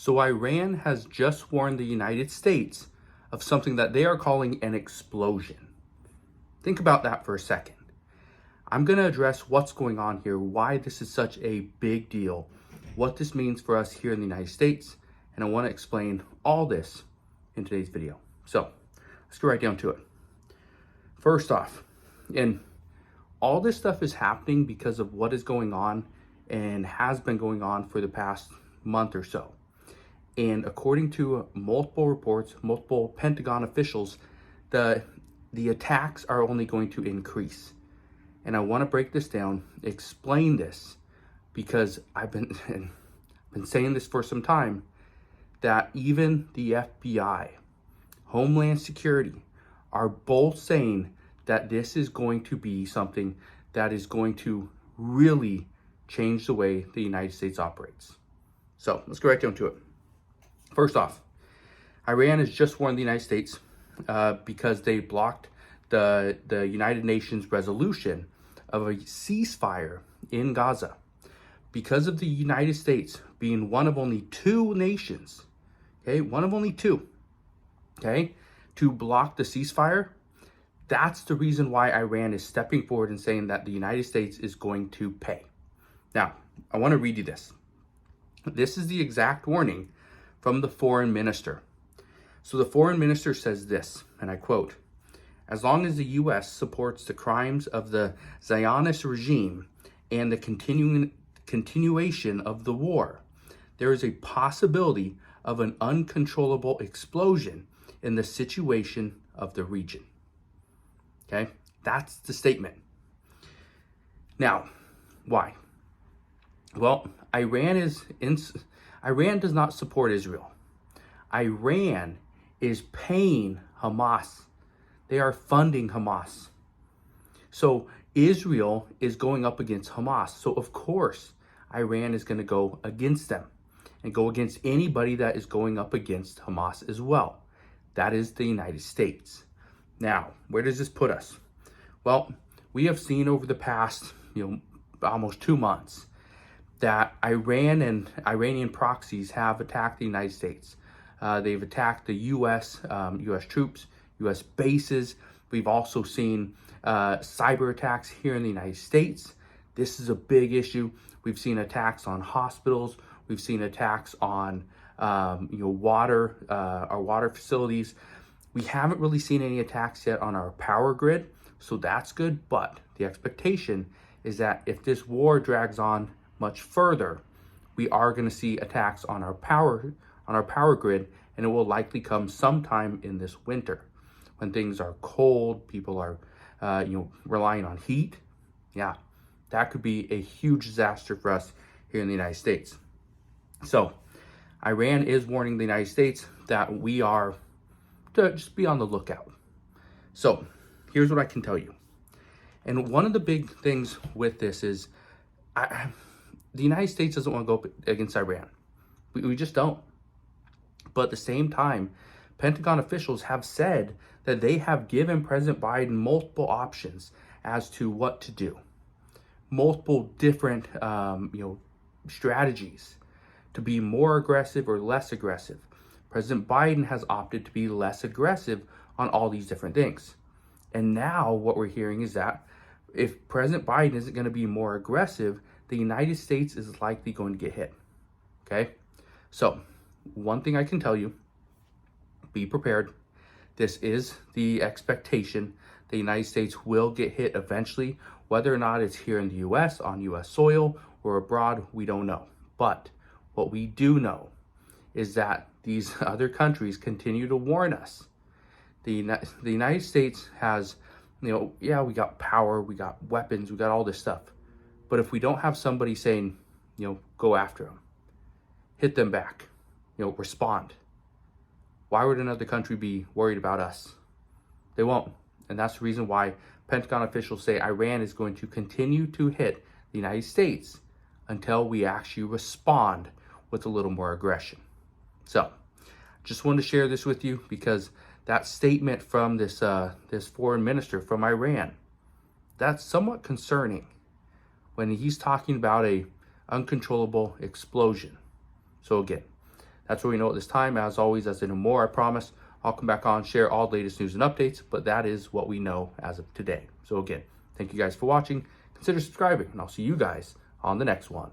So Iran has just warned the United States of something that they are calling an explosion. Think about that for a second. I'm going to address what's going on here, why this is such a big deal, what this means for us here in the United States, and I want to explain all this in today's video. So let's get right down to it. First off, and all this stuff is happening because of what is going on and has been going on for the past month or so. And according to multiple reports, multiple Pentagon officials, the attacks are only going to increase. And I want to break this down, explain this, because I've been saying this for some time, that even the FBI, Homeland Security, are both saying that this is going to be something that is going to really change the way the United States operates. So let's go right down to it. First off, Iran has just warned the United States because they blocked the United Nations resolution of a ceasefire in Gaza. Because of the United States being one of only two nations, one of only two, to block the ceasefire, that's the reason why Iran is stepping forward and saying that the United States is going to pay. Now, I want to read you this. This is the exact warning from the foreign minister. So the foreign minister says this, and I quote, "As long as the U.S. supports the crimes of the Zionist regime and the continuation of the war, there is a possibility of an uncontrollable explosion in the situation of the region." Okay, that's the statement. Now, why? Well, Iran does not support Israel. Iran is paying Hamas. They are funding Hamas. So Israel is going up against Hamas. So of course, Iran is going to go against them and go against anybody that is going up against Hamas as well. That is the United States. Now, where does this put us? Well, we have seen over the past, almost 2 months that Iran and Iranian proxies have attacked the United States. They've attacked the U.S. Troops, U.S. bases. We've also seen cyber attacks here in the United States. This is a big issue. We've seen attacks on hospitals. We've seen attacks on our water facilities. We haven't really seen any attacks yet on our power grid, so that's good. But the expectation is that if this war drags on much further, we are going to see attacks on our power grid, and it will likely come sometime in this winter when things are cold. People are relying on heat. Yeah, that could be a huge disaster for us here in the United States. So Iran is warning the United States that we are to just be on the lookout. So here's what I can tell you. And one of the big things with this is the United States doesn't want to go up against Iran. We just don't. But at the same time, Pentagon officials have said that they have given President Biden multiple options as to what to do. Multiple different strategies to be more aggressive or less aggressive. President Biden has opted to be less aggressive on all these different things. And now what we're hearing is that if President Biden isn't going to be more aggressive, the United States is likely going to get hit. Okay? So, one thing I can tell you, be prepared. This is the expectation. The United States will get hit eventually. Whether or not it's here in the U.S., on U.S. soil, or abroad, we don't know. But what we do know is that these other countries continue to warn us. The United States has, we got power, we got weapons, we got all this stuff. But if we don't have somebody saying, go after them, hit them back, respond, why would another country be worried about us? They won't. And that's the reason why Pentagon officials say Iran is going to continue to hit the United States until we actually respond with a little more aggression. So, just wanted to share this with you because that statement from this foreign minister from Iran, that's somewhat concerning when he's talking about a uncontrollable explosion. So again, That's what we know at this time. As always, as I know more, I promise I'll come back on, share all the latest news and updates, but that is what we know as of today. So again, thank you guys for watching. Consider subscribing, and I'll see you guys on the next one.